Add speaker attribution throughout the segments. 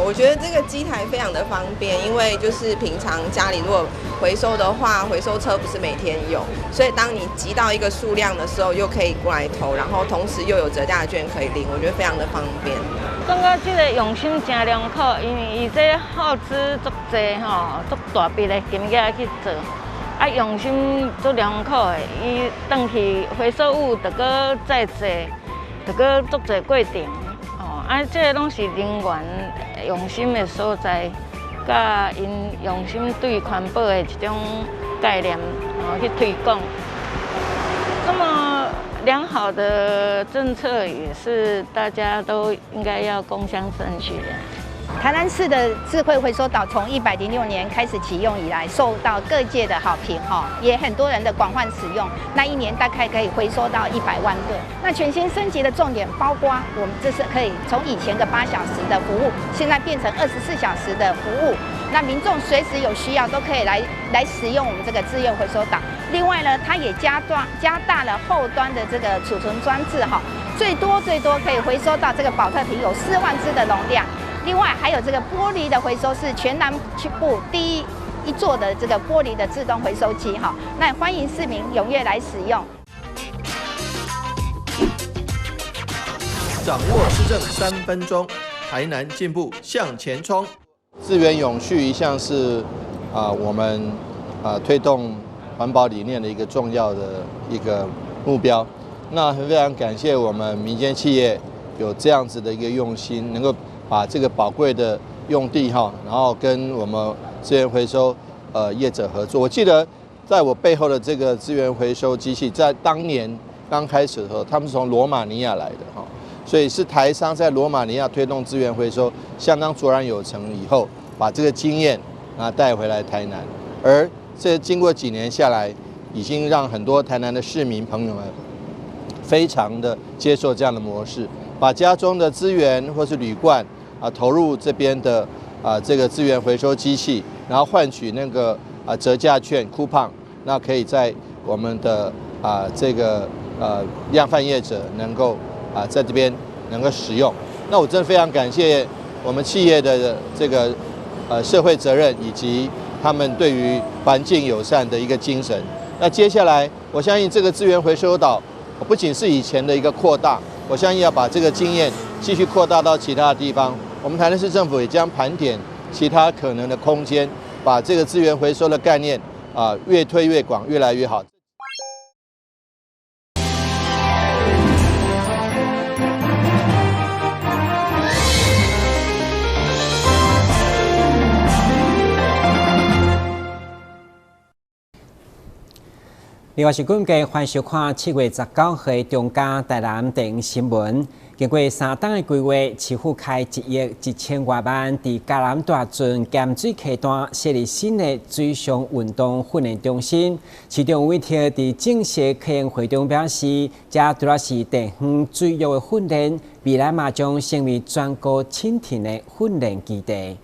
Speaker 1: 我觉得这个机台非常的方便，因为就是平常家里如果回收的话，回收车不是每天有，所以当你集到一个数量的时候，又可以过来投，然后同时又有折价券可以领，我觉得非常的方便。
Speaker 2: 感觉这个用心真良苦，因为伊这耗资足济吼，足大笔的金额去做，用心足良苦的，伊转去回收物就搁再做，就搁足济过程。这个拢是人员用心的所在，甲因用心对环保的一种概念，去推广。这么良好的政策，也是大家都应该要共襄盛举的。
Speaker 3: 台南市的智慧回收岛从106年开始启用以来，受到各界的好评也很多人的广泛使用。那一年大概可以回收到100万个。那全新升级的重点包括，我们这是可以从以前的8小时的服务，现在变成24小时的服务。那民众随时有需要都可以来使用我们这个智慧回收岛。另外呢，它也加大了后端的这个储存装置最多可以回收到这个保特瓶有4万只的容量。另外还有这个玻璃的回收是全南部第一座的这个玻璃的自动回收机那欢迎市民踊跃来使用。
Speaker 4: 掌握施政3分钟，台南进步向前冲。
Speaker 5: 资源永续一向是我们推动环保理念的一个重要的一个目标。那非常感谢我们民间企业有这样子的一个用心，能够把这个宝贵的用地然后跟我们资源回收业者合作。我记得在我背后的这个资源回收机器，在当年刚开始的时候，他们是从罗马尼亚来的所以是台商在罗马尼亚推动资源回收，相当卓然有成以后，把这个经验带回来台南。而这经过几年下来，已经让很多台南的市民朋友们非常的接受这样的模式，把家中的资源或是铝罐投入这边的这个资源回收机器，然后换取那个折价券 coupon， 那可以在我们的这个量贩业者能够在这边能够使用。那我真的非常感谢我们企业的这个社会责任以及他们对于环境友善的一个精神。那接下来我相信这个资源回收岛不仅是以前的一个扩大，我相信要把这个经验继续扩大到其他的地方。我们台南市政府也将盘点其他可能的空间，把这个资源回收的概念越推越广，越来越好。
Speaker 6: 另外是估计欢迎收看7月19日中嘉台南电影新闻。经过3档的规划，市府开1亿1000多万，伫嘉南大圳咸水溪段设立新的水上运动训练中心。市长委托伫正式开演会中表示，这主要是地方水域的训练，未来嘛将成为全国蜻蜓的训练基地。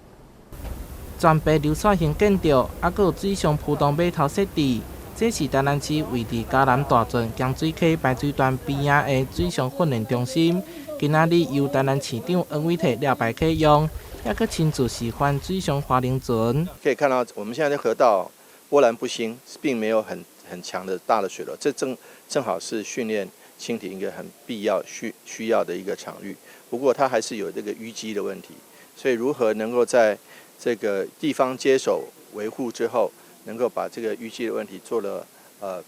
Speaker 7: 全白流线型建筑，还有水上浮动码头设置。这是台南市位伫嘉南大圳咸水溪排水段边仔的水上训练中心，今仔日由台南市长恩伟特了牌启用，也去亲自示范水上滑轮船。
Speaker 5: 可以看到，我们现在的河道波澜不兴，并没有很强的大的水流，这正好是训练蜻蜓一个很必要需要的一个场域。不过它还是有这个淤积的问题，所以如何能够在这个地方接手维护之后，能够把这个淤积的问题做了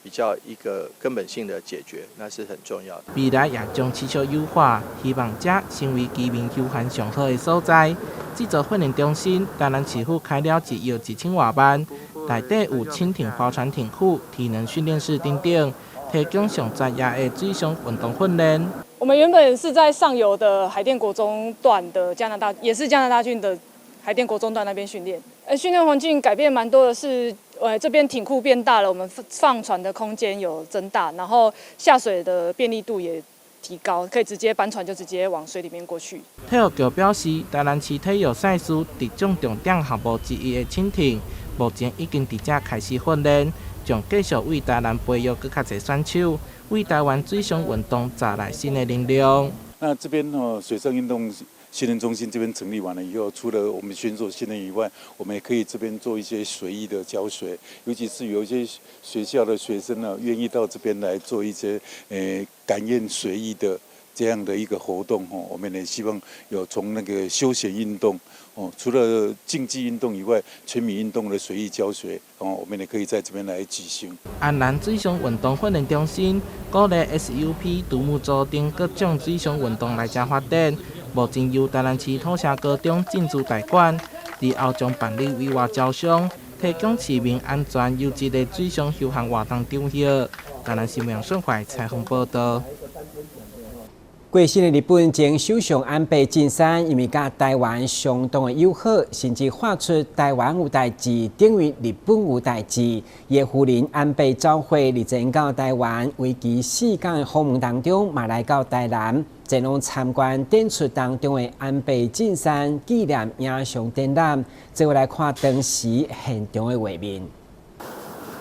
Speaker 5: 比较一个根本性的解决，那是很重要的。
Speaker 7: 未来也将持续优化，希望这成为居民休闲上好的所在。这座训练中心，台南市府开了1亿1000多万，内底有蜻蜓划船艇库、体能训练室等等，提供上专业的水上运动训练。
Speaker 8: 我们原本是在上游的海淀国中段的也是加拿大郡的海淀国中段那边训练。训练环境改变蛮多的是，这边艇库变大了，我们放船的空间有增大，然后下水的便利度也提高，可以直接搬船就直接往水里面过去。
Speaker 7: 体育局表示，台南市体育赛事特种重点项目之一的蜻蜓，目前已经伫这开始训练，将继续为台南培育更较侪选手，为台湾水上运动带来新的能量。
Speaker 9: 那这边水上运动训练中心这边成立完了以后，除了我们选手训练以外，我们也可以这边做一些水艺的教学，尤其是有一些学校的学生呢，愿意到这边来做一些感应水艺的这样的一个活动哦。我们也希望有从那个休闲运动哦，除了竞技运动以外，全民运动的水艺教学哦，我们也可以在这边来举行。
Speaker 7: 安南水上运动训练中心鼓励 SUP、独木舟等各种水上运动来遮发展。目前由台南市土城高中进驻代管，之后将办理委外招商，提供市民安全优质的水上休闲活动场所。台南新闻顺怀采访报道。
Speaker 6: 过身的日本前首相安倍晋三，因为甲台湾相当的友好，甚至喊出台湾有代志等于日本有代志。伊夫人安倍昭惠日前到台湾，为期4天的访问当中，嘛来到台南，前往参观展出当中的安倍晋三纪念影像展览，最后来看当时现场的画面。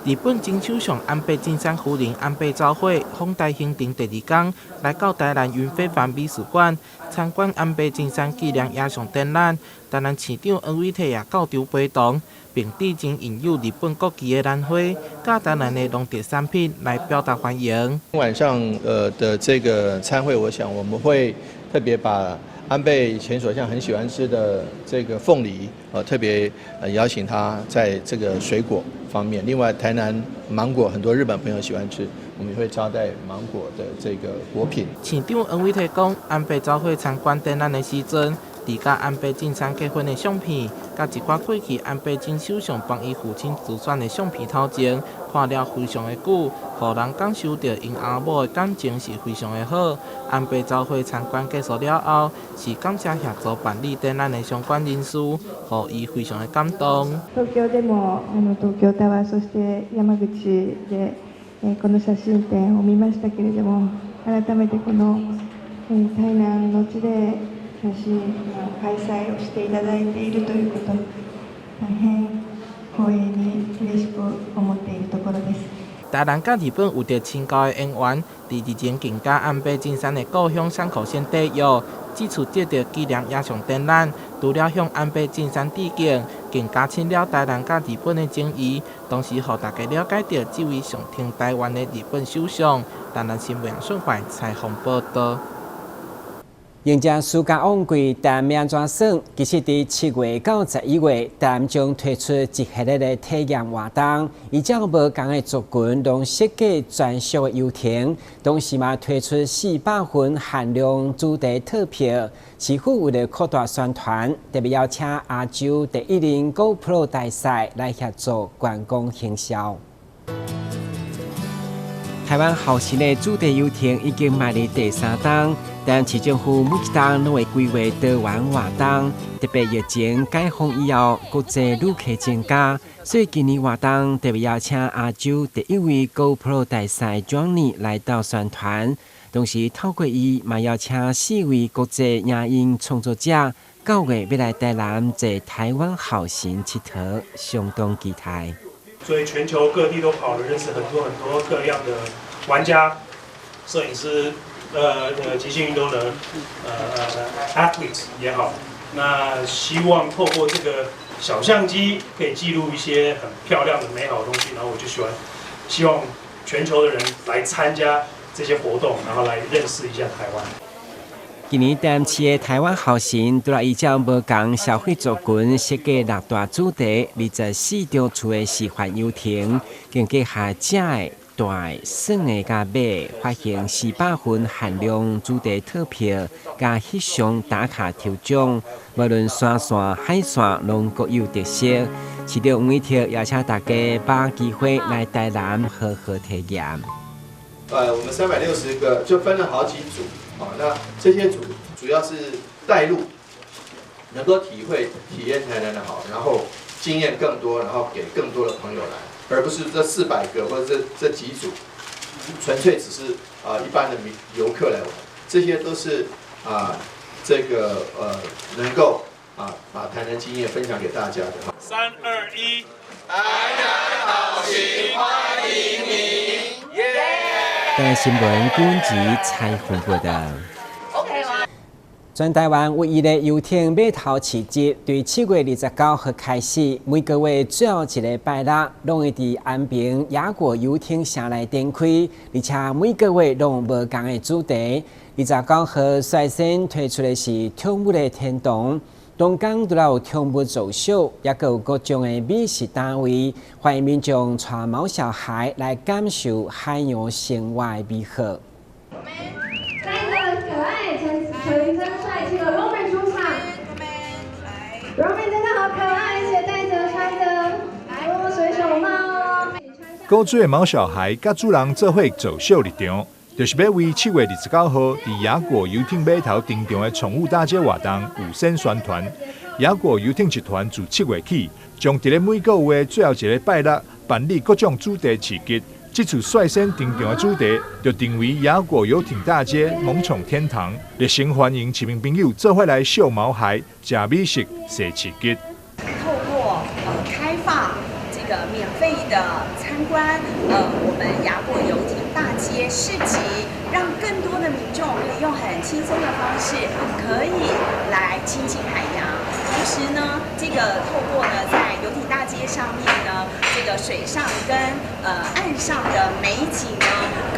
Speaker 7: 日本前首相安倍晋三夫人安倍昭惠访台行程第2天，来到台南云非凡美术馆参观安倍晋三纪念影像展览。台南市长黄伟綽也到场陪同，并致敬印有日本国旗的兰花，甲台南的农特产品来表达欢迎。
Speaker 5: 晚上的这个餐会，我想我们会特别把安倍前首相很喜欢吃的这个凤梨，特别邀请他在这个水果方面。另外，台南芒果很多日本朋友喜欢吃，我们也会招待芒果的这个果品。
Speaker 7: 市长黄伟綽讲，安倍昭惠参观展览的时阵，伫甲安倍晋三结婚的相片，甲一寡过去安倍前首相帮伊父亲自选的相片头前，看了非常的久，互人感受到因阿母的感情是非常的好。安倍昭惠参观结束了後，是感謝協助辦理展覽的相關人士，互伊非常的感動。
Speaker 10: 東京でも東京タワー、そして山口でこの写真展を見ましたけれども、改めてこの台南の地で写真開催をしていただいているということ、大変光栄に嬉しく思っているところです。
Speaker 7: 台南甲日本有着深厚的缘缘，伫日前更甲安倍晋三的故乡山口县底约，这次接到纪念影像展览，除了向安倍晋三致敬，更加深了台南甲日本的情谊，同时互大家了解到这位上挺台湾的日本首相。台南新闻顺怀采访报道。
Speaker 6: 迎接暑假旺季，台南怎算？其实伫7月到11月，台南将推出一系列的体验活动，以将无同的族群拢设计专属的游艇，同时嘛推出400份限量主题特票。市府为了扩大宣传，特别邀请亚洲第1轮 GoPro 大赛来协助观光行销。台湾后生的主题游艇已经迈入第3档，但市政府每一档都会规划多元活动，特别疫情解封以后，国际旅客增加，所以今年活动特别邀请亚洲第1位 GoPro 大赛 Johnny 来到宣传，同时透过伊，嘛邀请4位国际影音创作者9月要来台南做台湾后生佚佗，相当期待。
Speaker 11: 所以全球各地都跑了，认识很多各样的玩家、摄影师、极限运动的athletes 也好。那希望透过这个小相机，可以记录一些很漂亮的、美好的东西。然后我就希望全球的人来参加这些活动，然后来认识一下台湾。
Speaker 6: 今年台南市的台湾后生，除了依照无同消费族群设计6大主题，24张厝的示范游艇，更结合正的、大的、耍的甲马，发行400份限量主题特票，加翕相打卡抽奖。无论山线、海线，拢各有特色。市长黄伟綽邀请大家把机会来台南好好体验。
Speaker 5: 我们360个就分了好几组。那这些组主要是带路，能够体验台南的好，然后经验更多，然后给更多的朋友来，而不是这400个或者这几组，纯粹只是一般的游客来玩，这些都是这个能够把台南经验分享给大家的。
Speaker 11: 3、2、1，
Speaker 12: 台南好行欢迎你，耶！
Speaker 6: 台南新闻军局采访报道。全台湾唯一的游艇码头市集，对7月29号开始，每个月最后一个拜六，拢会伫安平雅果游艇城内展开，而且每个月拢无同的主题。29号率先推出的是宠物的天堂，东港除了有宠物走秀，也有各种的美食单位，欢迎民众带毛小孩来感受海洋生活的美好。
Speaker 13: 带着可爱、纯真、帅气的 Roman 出场。Roman 真的好可爱，而且戴着穿着摸水手帽。
Speaker 14: 古锥的毛小孩甲主人做伙走秀入场，就是要为7月29号伫雅果游艇码头登场的宠物大街活动有先宣传。雅果游艇集团自7月起，将伫咧每个月最后一个拜六办理各种主题市集。这次率先登场的主题，就定为雅果游艇大街萌宠天堂，热情欢迎市民朋友做伙来秀毛孩、吃美食、踅市集。
Speaker 15: 透过开放这个免费的参观，我们雅果游艇大街市集，让更多的民众可以用很轻松的方式，可以来亲近海洋。同时呢，这个透过呢，在游艇大街上面呢，这个水上跟岸上的美景呢，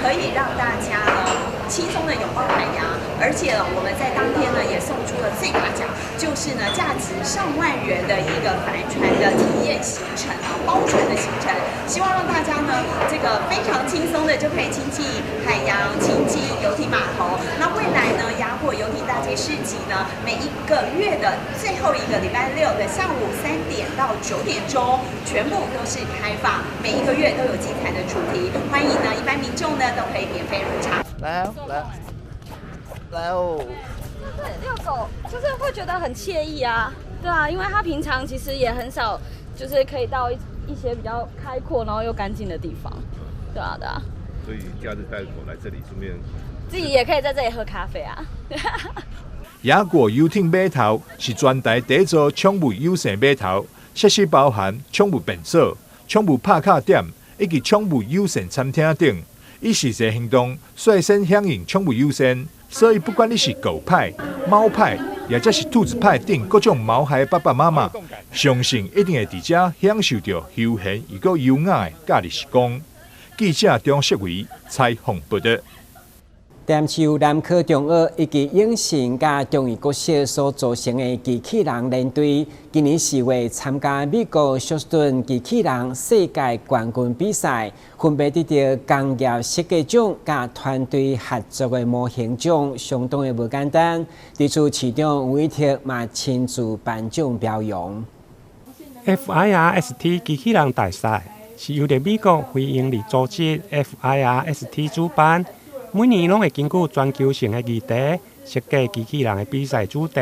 Speaker 15: 可以让大家呢轻松的拥抱海洋。而且我们在当天呢也送出了最大奖，就是呢价值上万元的一个帆船的体验行程包船的行程，希望让大家呢这个非常轻松的就可以亲近海洋、亲近游艇码头。那未来呢，雅果游艇大街市集呢，每一个月的最后一个礼拜六的下午3点到9点钟，全部都是开放，每一个月都有精彩的主题，欢迎呢一般民众呢都可以免费入场。
Speaker 16: 来哦！对，遛狗就是会觉得很惬意啊，对啊，因为他平常其实也很少，就是可以到一些比较开阔然后又干净的地方，对啊，对啊。
Speaker 17: 所以假日带狗来这里，顺便
Speaker 16: 自己也可以在这里喝咖啡啊。
Speaker 14: 雅果游艇码头是全台第一座宠物友善码头，设施包含宠物便所、宠物拍卡点以及宠物友善餐厅等。以实际行动率先响应宠物优先，所以不管你是狗派、猫派，也或是兔子派等各种毛孩爸爸妈妈，相信一定会伫遮享受到休闲又够优雅的假日时光。记者张锡伟采访报道。
Speaker 6: 点树南科中学以及影视甲中艺国小所组成的机器人联队，今年4月参加美国休斯顿机器人世界冠军比赛，分别得到工业设计奖甲团队合作的模型奖，相当的无简单。伫处市长吴伟霆嘛亲自颁奖表扬。
Speaker 18: FIRST 机器人大赛是由美国非营利组织 FIRST 主办。每年拢会根据全球性的议题设计机器人的比赛主题。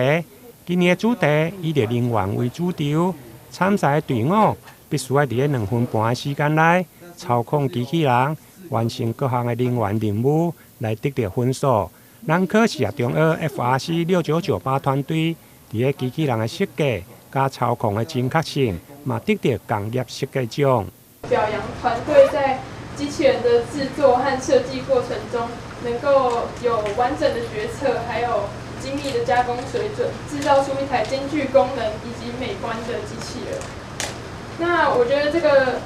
Speaker 18: 今年的主题以热能源为主轴，参赛队伍必须要伫2分半的时间内操控机器人，完成各项的能源任务，来得到分数。南科市立中学 FRC 6998团队伫机器人的设计加操控的正确性，嘛得到工业设计奖。
Speaker 19: 表扬团队在机器人的制作和设计过程中，能够有完整的决策，还有精密的加工水准，制造出一台兼具功能以及美观的机器人。那我觉得这个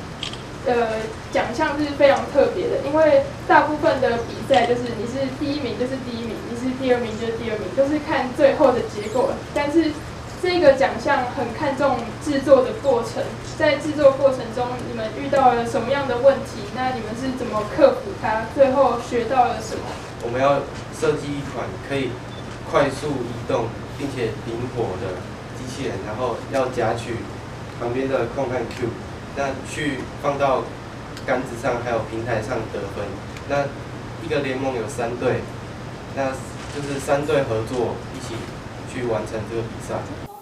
Speaker 19: 奖项是非常特别的，因为大部分的比赛就是你是第1名就是第1名，你是第2名就是第2名，都是看最后的结果。但是这个奖项很看重制作的过程，在制作过程中，你们遇到了什么样的问题？那你们是怎么克服它？最后学到了什么？
Speaker 20: 我们要设计一款可以快速移动并且灵活的机器人，然后要夹取旁边的空和 Q， 那去放到杆子上还有平台上得分。那一个联盟有3队，那就是3队合作一起去完成这个比赛。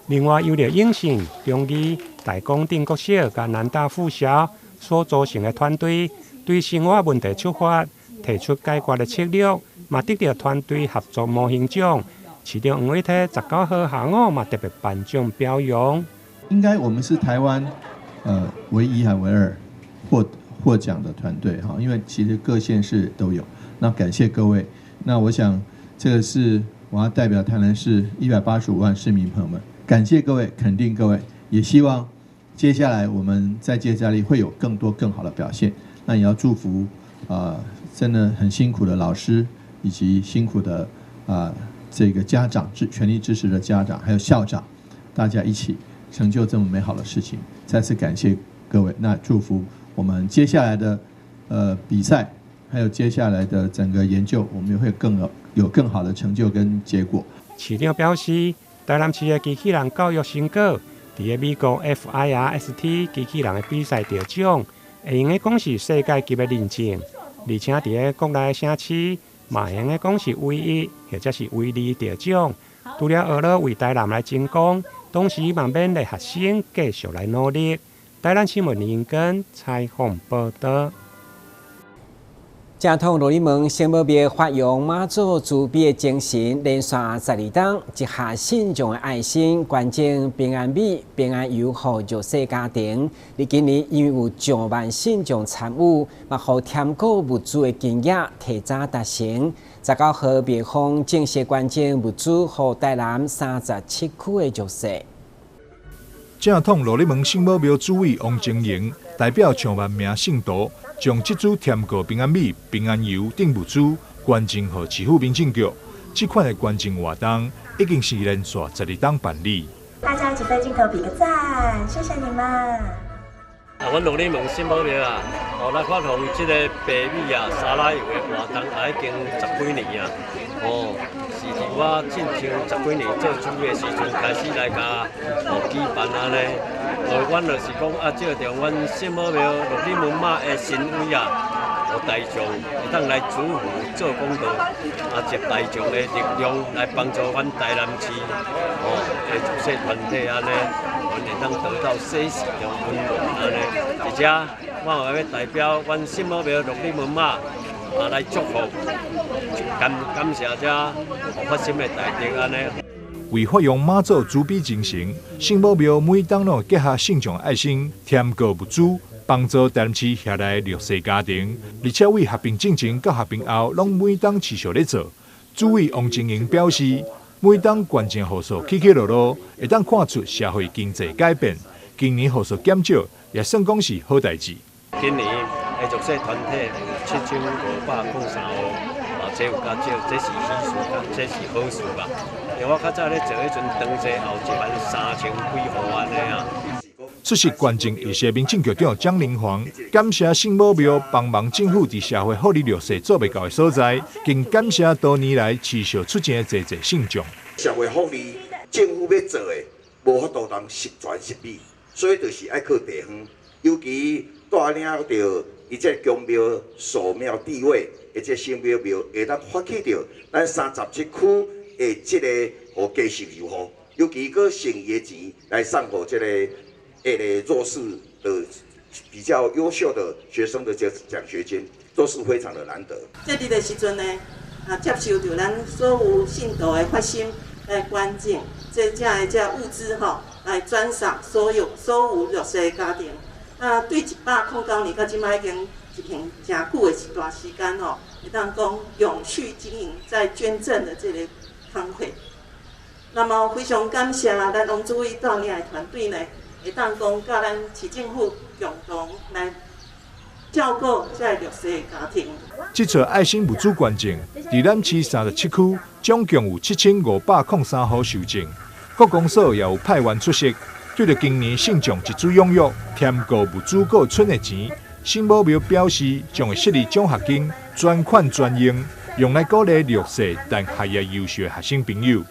Speaker 18: 另外，由着影视、中医、大公定国小甲南大附小所组成的团队，对生活问题出发，提出解决的策略，嘛得到团队合作模型奖。市长吴伟霆19号下午嘛特别颁奖表扬。
Speaker 4: 应该我们是台湾唯一还唯二获奖的团队哈，因为其实各县市都有。那感谢各位。那我想这个是我要代表台南市185万市民朋友们，感谢各位，肯定各位，也希望接下来我们在接下来会有更多更好的表现。那也要祝福真的很辛苦的老师，以及辛苦的这个家长，全力支持的家长，还有校长，大家一起成就这么美好的事情。再次感谢各位，那祝福我们接下来的比赛，还有接下来的整个研究，我们也会有更好的成就跟结果。
Speaker 18: 市长表示，台南市的机器人教育成果，在美国 FIRST 机器人的比赛得奖，会用的讲是世界级的认证，而且在国内城市，嘛用的讲是唯一或者是唯二得奖。除了学了为台南来争光，同时嘛勉励学生继续来努力。台南新闻林根采访报道。
Speaker 6: 正统罗里门圣母庙发扬妈祖慈悲的精神，连续12天，一下信众的爱心，捐赠平安米、平安油予弱势家庭。而今年因为有上万信众参与，嘛，互添购物资的经验提早达成。19号庙方正式捐赠物资予台南37区的弱势。
Speaker 14: 正统罗里门圣母庙主委王晶莹代表上万名信徒，将这组添购平安米、平安油等物资捐赠予市府民政局。这款的捐赠活动已经是连续12天办理。
Speaker 21: 大家一起对镜头比个赞，谢谢你们。
Speaker 22: 阮罗里门圣母庙啊，来发放这个白米啊、沙拉油的活动已经10几年啊。是伫我进前10几年做主的时阵开始来甲举办安尼。阮就是讲借着阮圣母庙罗里门妈的神威啊，互大众会当来主妇做公道，集大众的力量来帮助阮台南市的弱势团体安尼。阮会当得到些许的温暖安尼，而且我也要代表阮圣母庙罗里门妈来祝福，感谢这发心的大德安尼。
Speaker 14: 为发扬妈祖慈悲精神，圣母庙每当拢结合信众爱心，添购物资，帮助台南市遐来弱势家庭，而且为合并进前到合并后，拢每当持续咧做。主委王晶莹表示，每当捐赠户数起起落落，会当看出社会经济改变。今年户数减少，也算讲是好代志。
Speaker 22: 今年的弱势团体7593户，这有较少，这是喜事，这是好事吧？因为我较早咧做迄阵，当时后13000几户安尼啊。
Speaker 14: 出席捐赠一些民政局长蒋玲煌感谢圣母庙帮忙政府伫社会福利弱势做袂到的所在，更感谢多年来持续出钱的侪信众。
Speaker 23: 社会福利政府要做的，无法度当十全十美，所以就是爱靠地方，尤其带领着伊这公庙守庙地位，而且圣母庙会当发起着咱37区的这个和家属友好，尤其个剩余的钱来送给这个。弱势的比较优秀的学生的奖学金都是非常的难得。
Speaker 24: 这里的时阵呢，接受到咱所有信徒的发心来捐赠，这物资来转送所有弱势的家庭。对109年到今摆已经一行真久的一段时间会当讲永续经营在捐赠的这个工作。那么非常感谢咱王主委带领的团队呢。会当讲，甲咱市政府共同来照顾这弱势的家庭。
Speaker 14: 这次爱心物资捐赠，伫咱市37区总共有7503户受赠，各公所也有派员出席。对着今年信众一致踊跃添购物资个剩的钱，圣母庙表示将会设立奖学金专款专用，用来鼓励弱势但学业优秀的学生朋友。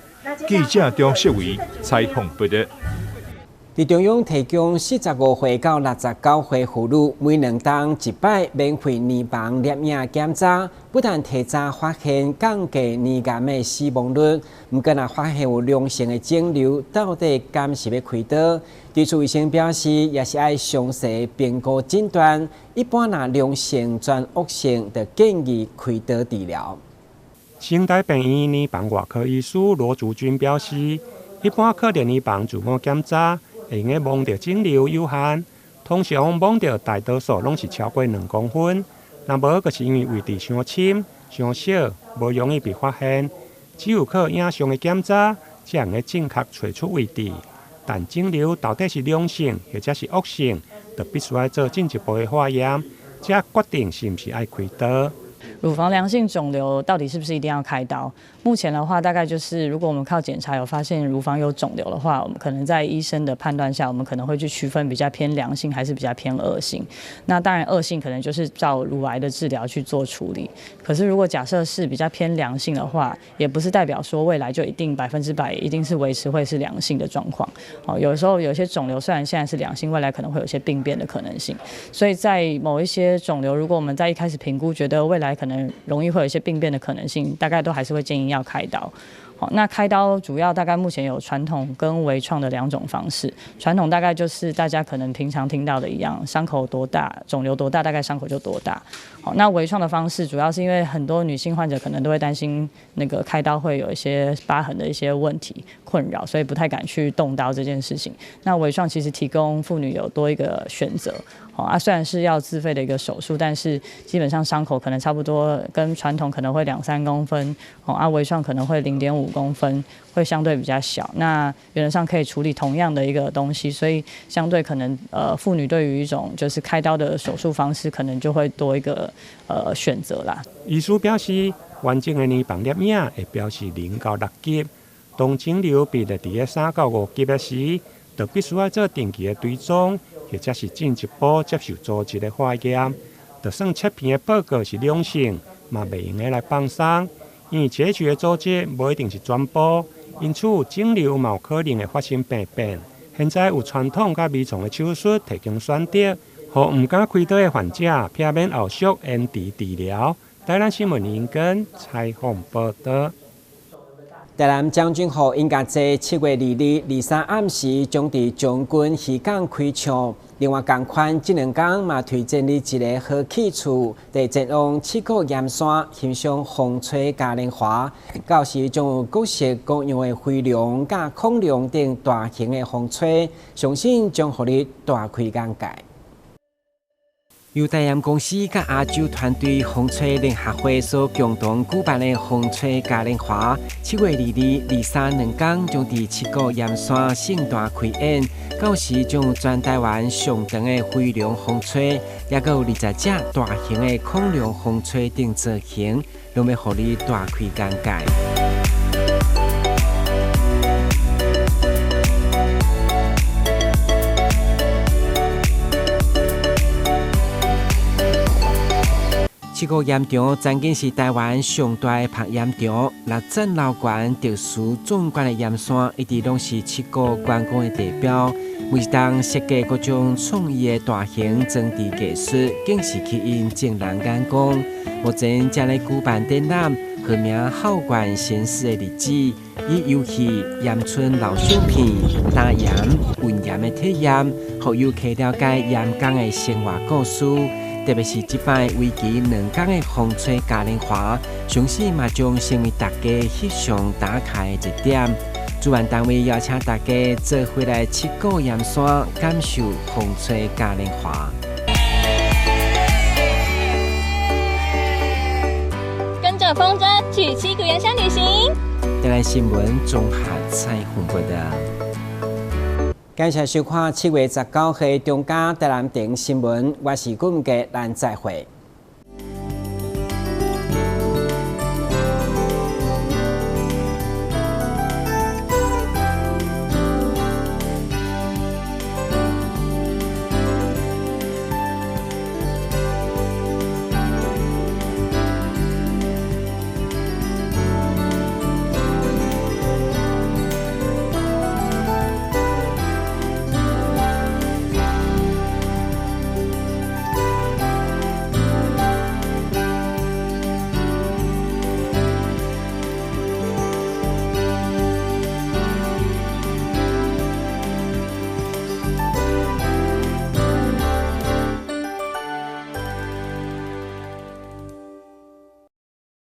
Speaker 14: 记者张世伟采访报道。伫
Speaker 6: 中央提供45岁到69岁妇女每2档1摆免费年房摄影检查，不但提早发现降低年癌的死亡率，毋过若发现有良性的肿瘤，到底敢是要开刀？地处卫生表示，也是爱详细评估诊断。一般若良性转恶性，就建议开刀治疗。
Speaker 18: 新台病院年房外科医师罗竹君表示，一般可能年房自我检查。会用的摸到肿瘤有限，通常摸到大多数拢是超过2公分，若无就是因为位置伤深、伤小，无容易被发现。只有靠影像的检查，才能正确找出位置。但肿瘤到底是良性或者是恶性，就必须要做进一步的化验，才决定是不是要开刀。
Speaker 1: 乳房良性肿瘤到底是不是一定要开刀？目前的话，大概就是如果我们靠检查有发现乳房有肿瘤的话，我们可能在医生的判断下，我们可能会去区分比较偏良性还是比较偏恶性。那当然，恶性可能就是照乳癌的治疗去做处理。可是如果假设是比较偏良性的话，也不是代表说未来就一定100%一定是维持会是良性的状况。有时候有些肿瘤虽然现在是良性，未来可能会有些病变的可能性。所以在某一些肿瘤，如果我们在一开始评估觉得未来可能容易会有一些病变的可能性，大概都还是会建议要开刀。那开刀主要大概目前有传统跟微创的2种方式。传统大概就是大家可能平常听到的一样，伤口多大，肿瘤多大，大概伤口就多大。那微创的方式主要是因为很多女性患者可能都会担心那个开刀会有一些疤痕的一些问题困扰，所以不太敢去动刀这件事情。那微创其实提供妇女有多一个选择。虽然是要自费的一个手术，但是基本上伤口可能差不多跟传统可能会2-3公分，微创可能会0.5公分，会相对比较小。那原则上可以处理同样的一个东西，所以相对可能妇女对于一种就是开刀的手术方式，可能就会多一个选择啦。
Speaker 18: 医师表示，完整的年房粒影会表示0到6级，当肿瘤比例伫3到5级的时，就必须要做定期的追踪。或者是进一步接受组织的化验，就算切片的报告是良性，嘛袂用来放松，因为截取的组织无一定是全部，因此肿瘤嘛有可能会发生病变。现在有传统甲微创的手术提供选择，互唔敢开刀的患者避免后续延迟治疗。台南新闻林根采访报道。
Speaker 6: 台南将军号应该在7月22、23暗时将伫将军渔港开唱。另外，同款这2天嘛推荐你一个好去处，在前往七股岩山欣赏风吹嘉年华。到时将有各式各样的飞龙、甲恐龙等大型的风吹，相信将互你大开眼界。由台盐公司甲亚洲团队风吹联合会所共同举办的风吹嘉年华，7月22、23 2天将伫七股岩山盛大开演。到时将有全台湾上长的飞龙风吹，也阁有20只大型的恐龙风吹等造型，拢要互你大开眼界。七股岩场曾经是台湾上大的拍岩场，6层楼高、特殊壮观的岩山，一直拢是七股观光的地标。每当设计各种创意的大型装置艺术，更是吸引众人眼光。目前正在举办展览，号名校园先施的日子，以游戏、岩村老相片、打岩、运岩的体验，互游客了解岩岗的生活故事。特别是这摆为期2天的风吹嘉年华，相信嘛将成为大家翕相打卡的一点。主办单位邀请大家做回来七股岩山，感受风吹嘉年华。
Speaker 2: 跟着风筝去七股岩山旅行。
Speaker 6: 台南新闻综合采访报道。感谢收看7月19日中嘉台南电新闻，我是顾文杰，咱再会。